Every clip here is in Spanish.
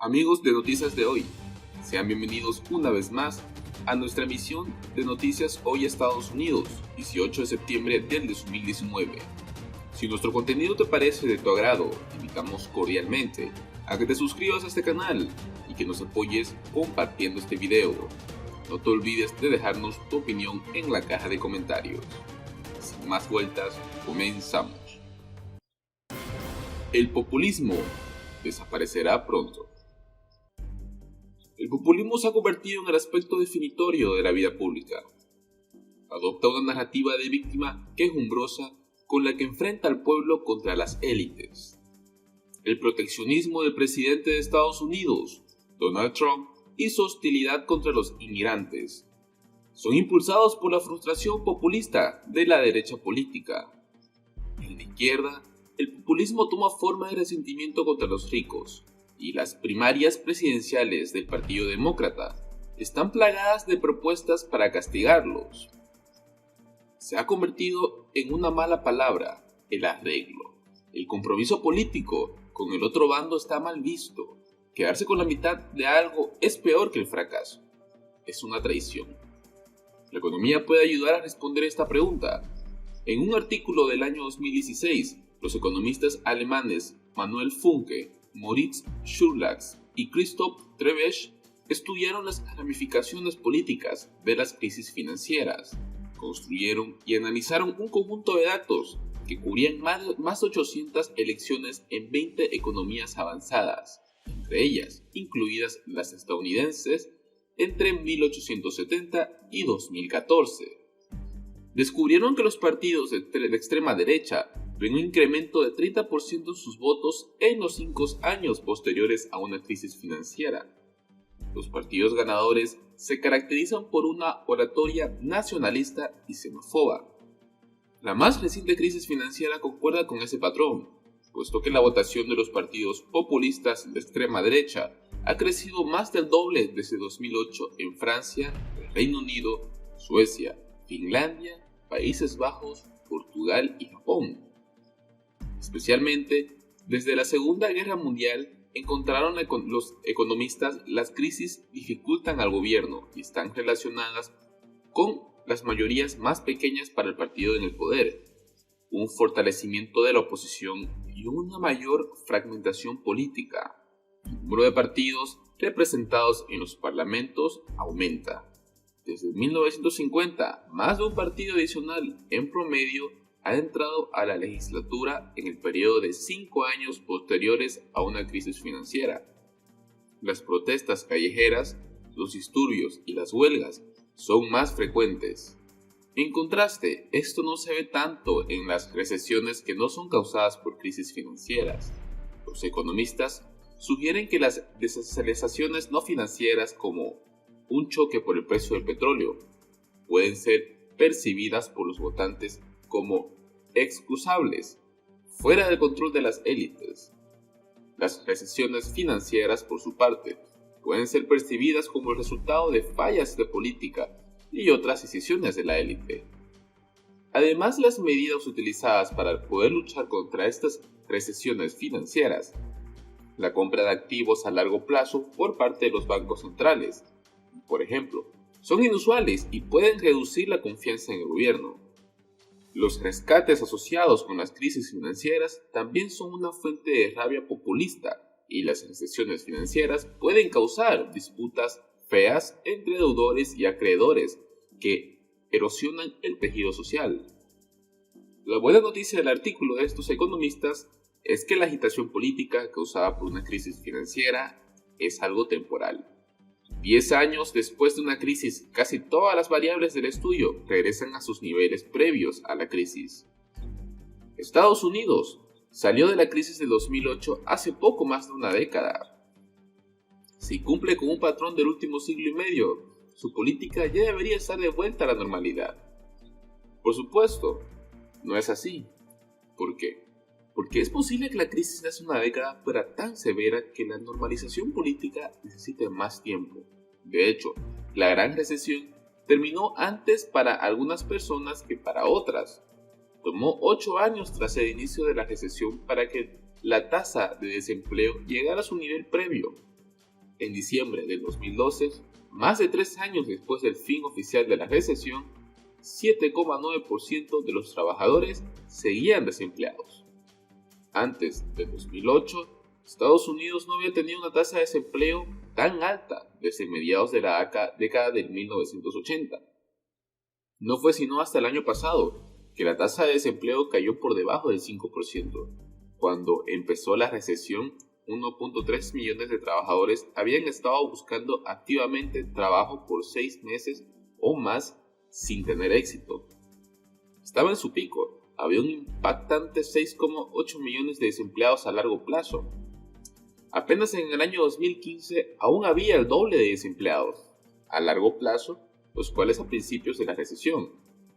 Amigos de Noticias de Hoy, sean bienvenidos una vez más a nuestra emisión de Noticias Hoy Estados Unidos, 18 de septiembre del 2019. Si nuestro contenido te parece de tu agrado, te invitamos cordialmente a que te suscribas a este canal y que nos apoyes compartiendo este video. No te olvides de dejarnos tu opinión en la caja de comentarios. Sin más vueltas, comenzamos. El populismo desaparecerá pronto. El populismo se ha convertido en el aspecto definitorio de la vida pública. Adopta una narrativa de víctima quejumbrosa con la que enfrenta al pueblo contra las élites. El proteccionismo del presidente de Estados Unidos, Donald Trump, y su hostilidad contra los inmigrantes son impulsados por la frustración populista de la derecha política. En la izquierda, el populismo toma forma de resentimiento contra los ricos, y las primarias presidenciales del Partido Demócrata están plagadas de propuestas para castigarlos. Se ha convertido en una mala palabra el arreglo. El compromiso político con el otro bando está mal visto. Quedarse con la mitad de algo es peor que el fracaso. Es una traición. La economía puede ayudar a responder esta pregunta. En un artículo del año 2016, los economistas alemanes Manuel Funke, Moritz Schurlax y Christoph Trebesch estudiaron las ramificaciones políticas de las crisis financieras, construyeron y analizaron un conjunto de datos que cubrían más de 800 elecciones en 20 economías avanzadas, entre ellas incluidas las estadounidenses entre 1870 y 2014. Descubrieron que los partidos de extrema derecha ven un incremento de 30% en sus votos en los 5 años posteriores a una crisis financiera. Los partidos ganadores se caracterizan por una oratoria nacionalista y xenófoba. La más reciente crisis financiera concuerda con ese patrón, puesto que la votación de los partidos populistas de extrema derecha ha crecido más del doble desde 2008 en Francia, el Reino Unido, Suecia, Finlandia, Países Bajos, Portugal y Japón. Especialmente desde la Segunda Guerra Mundial encontraron los economistas las crisis dificultan al gobierno y están relacionadas con las mayorías más pequeñas para el partido en el poder, un fortalecimiento de la oposición y una mayor fragmentación política. El número de partidos representados en los parlamentos aumenta. Desde 1950, más de un partido adicional en promedio ha entrado a la legislatura en el periodo de 5 años posteriores a una crisis financiera. Las protestas callejeras, los disturbios y las huelgas son más frecuentes. En contraste, esto no se ve tanto en las recesiones que no son causadas por crisis financieras. Los economistas sugieren que las desaceleraciones no financieras como un choque por el precio del petróleo pueden ser percibidas por los votantes como excusables, fuera del control de las élites. Las recesiones financieras, por su parte, pueden ser percibidas como el resultado de fallas de política y otras decisiones de la élite. Además, las medidas utilizadas para poder luchar contra estas recesiones financieras, la compra de activos a largo plazo por parte de los bancos centrales, por ejemplo, son inusuales y pueden reducir la confianza en el gobierno. Los rescates asociados con las crisis financieras también son una fuente de rabia populista y las recesiones financieras pueden causar disputas feas entre deudores y acreedores que erosionan el tejido social. La buena noticia del artículo de estos economistas es que la agitación política causada por una crisis financiera es algo temporal. 10 años después de una crisis, casi todas las variables del estudio regresan a sus niveles previos a la crisis. Estados Unidos salió de la crisis de 2008 hace poco más de una década. Si cumple con un patrón del último siglo y medio, su política ya debería estar de vuelta a la normalidad. Por supuesto, no es así. ¿Por qué? Porque es posible que la crisis de hace una década fuera tan severa que la normalización política necesite más tiempo. De hecho, la gran recesión terminó antes para algunas personas que para otras. Tomó 8 años tras el inicio de la recesión para que la tasa de desempleo llegara a su nivel previo. En diciembre del 2012, más de 3 años después del fin oficial de la recesión, 7,9% de los trabajadores seguían desempleados. Antes de 2008, Estados Unidos no había tenido una tasa de desempleo tan alta desde mediados de la década de 1980. No fue sino hasta el año pasado que la tasa de desempleo cayó por debajo del 5%. Cuando empezó la recesión, 1.3 millones de trabajadores habían estado buscando activamente trabajo por 6 meses o más sin tener éxito. Estaba en su pico. Había un impactante 6,8 millones de desempleados a largo plazo. Apenas en el año 2015 aún había el doble de desempleados a largo plazo, los cuales a principios de la recesión,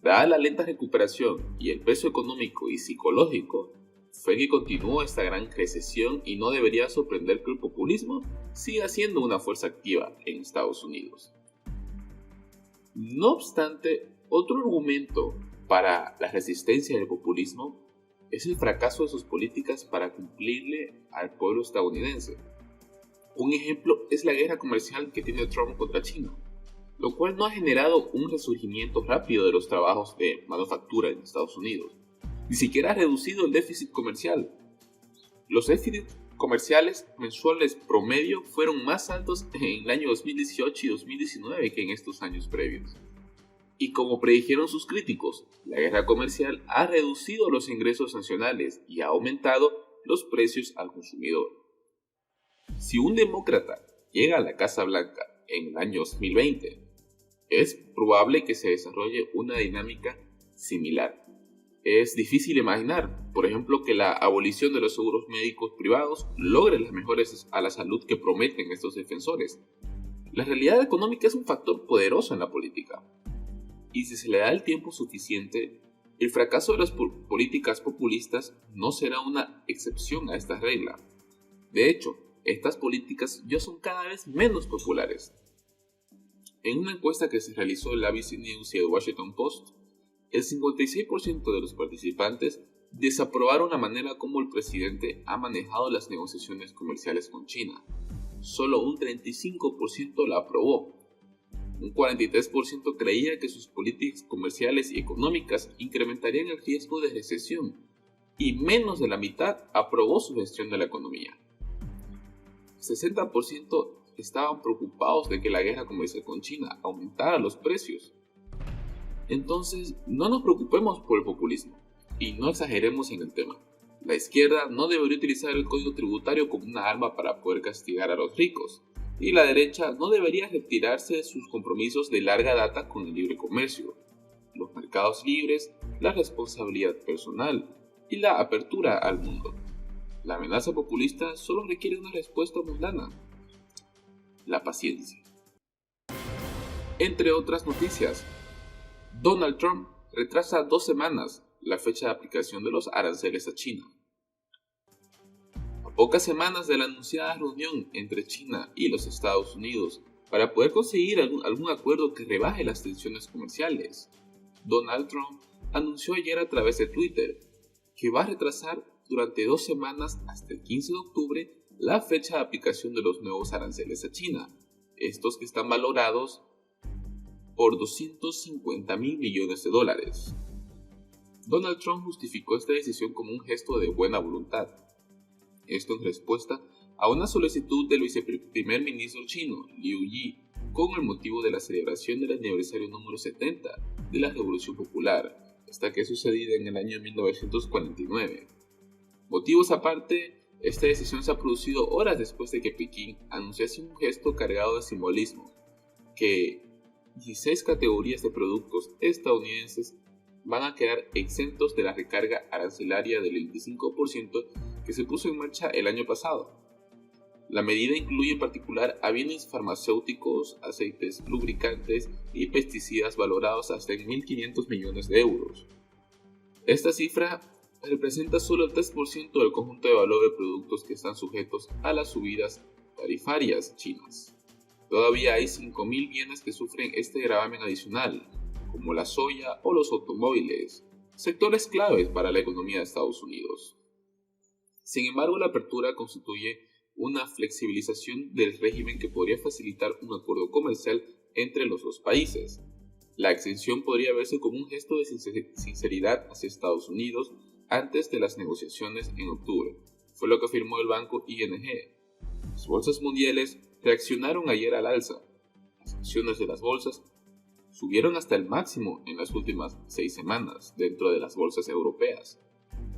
dada la lenta recuperación y el peso económico y psicológico, fue que continuó esta gran recesión y no debería sorprender que el populismo siga siendo una fuerza activa en Estados Unidos. No obstante, otro argumento para la resistencia del populismo es el fracaso de sus políticas para cumplirle al pueblo estadounidense. Un ejemplo es la guerra comercial que tiene Trump contra China, lo cual no ha generado un resurgimiento rápido de los trabajos de manufactura en Estados Unidos. Ni siquiera ha reducido el déficit comercial. Los déficits comerciales mensuales promedio fueron más altos en el año 2018 y 2019 que en estos años previos. Y como predijeron sus críticos, la guerra comercial ha reducido los ingresos nacionales y ha aumentado los precios al consumidor. Si un demócrata llega a la Casa Blanca en el año 2020, es probable que se desarrolle una dinámica similar. Es difícil imaginar, por ejemplo, que la abolición de los seguros médicos privados logre las mejoras a la salud que prometen estos defensores. La realidad económica es un factor poderoso en la política. Y si se le da el tiempo suficiente, el fracaso de las políticas populistas no será una excepción a esta regla. De hecho, estas políticas ya son cada vez menos populares. En una encuesta que se realizó en la ABC News y el Washington Post, el 56% de los participantes desaprobaron la manera como el presidente ha manejado las negociaciones comerciales con China. Solo un 35% la aprobó. Un 43% creía que sus políticas comerciales y económicas incrementarían el riesgo de recesión, y menos de la mitad aprobó su gestión de la economía. 60% estaban preocupados de que la guerra comercial con China aumentara los precios. Entonces, no nos preocupemos por el populismo y no exageremos en el tema. La izquierda no debería utilizar el código tributario como una arma para poder castigar a los ricos, y la derecha no debería retirarse de sus compromisos de larga data con el libre comercio, los mercados libres, la responsabilidad personal y la apertura al mundo. La amenaza populista solo requiere una respuesta mundana: la paciencia. Entre otras noticias, Donald Trump retrasa 2 semanas la fecha de aplicación de los aranceles a China. A pocas semanas de la anunciada reunión entre China y los Estados Unidos para poder conseguir algún acuerdo que rebaje las tensiones comerciales, Donald Trump anunció ayer a través de Twitter que va a retrasar durante 2 semanas hasta el 15 de octubre la fecha de aplicación de los nuevos aranceles a China, estos que están valorados por $250 mil millones. Donald Trump justificó esta decisión como un gesto de buena voluntad. Esto en respuesta a una solicitud del viceprimer ministro chino, Liu Yi, con el motivo de la celebración del aniversario número 70 de la Revolución Popular, esta que ha sucedido en el año 1949. Motivos aparte, esta decisión se ha producido horas después de que Pekín anunciase un gesto cargado de simbolismo, que 16 categorías de productos estadounidenses van a quedar exentos de la recarga arancelaria del 25% que se puso en marcha el año pasado. La medida incluye en particular a bienes farmacéuticos, aceites, lubricantes y pesticidas valorados hasta en 1.500 millones de euros. Esta cifra representa solo el 3% del conjunto de valor de productos que están sujetos a las subidas tarifarias chinas. Todavía hay 5.000 bienes que sufren este gravamen adicional, como la soya o los automóviles, sectores claves para la economía de Estados Unidos. Sin embargo, la apertura constituye una flexibilización del régimen que podría facilitar un acuerdo comercial entre los dos países. La exención podría verse como un gesto de sinceridad hacia Estados Unidos antes de las negociaciones en octubre, fue lo que afirmó el banco ING. Las bolsas mundiales reaccionaron ayer al alza. Las acciones de las bolsas subieron hasta el máximo en las últimas 6 semanas dentro de las bolsas europeas.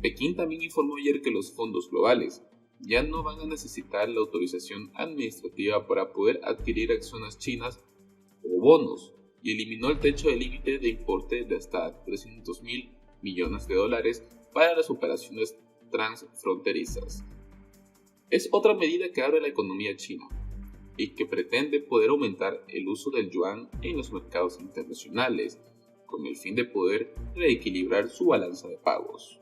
Pekín también informó ayer que los fondos globales ya no van a necesitar la autorización administrativa para poder adquirir acciones chinas o bonos y eliminó el techo de límite de importe de hasta $300.000 millones para las operaciones transfronterizas. Es otra medida que abre la economía china y que pretende poder aumentar el uso del yuan en los mercados internacionales con el fin de poder reequilibrar su balanza de pagos.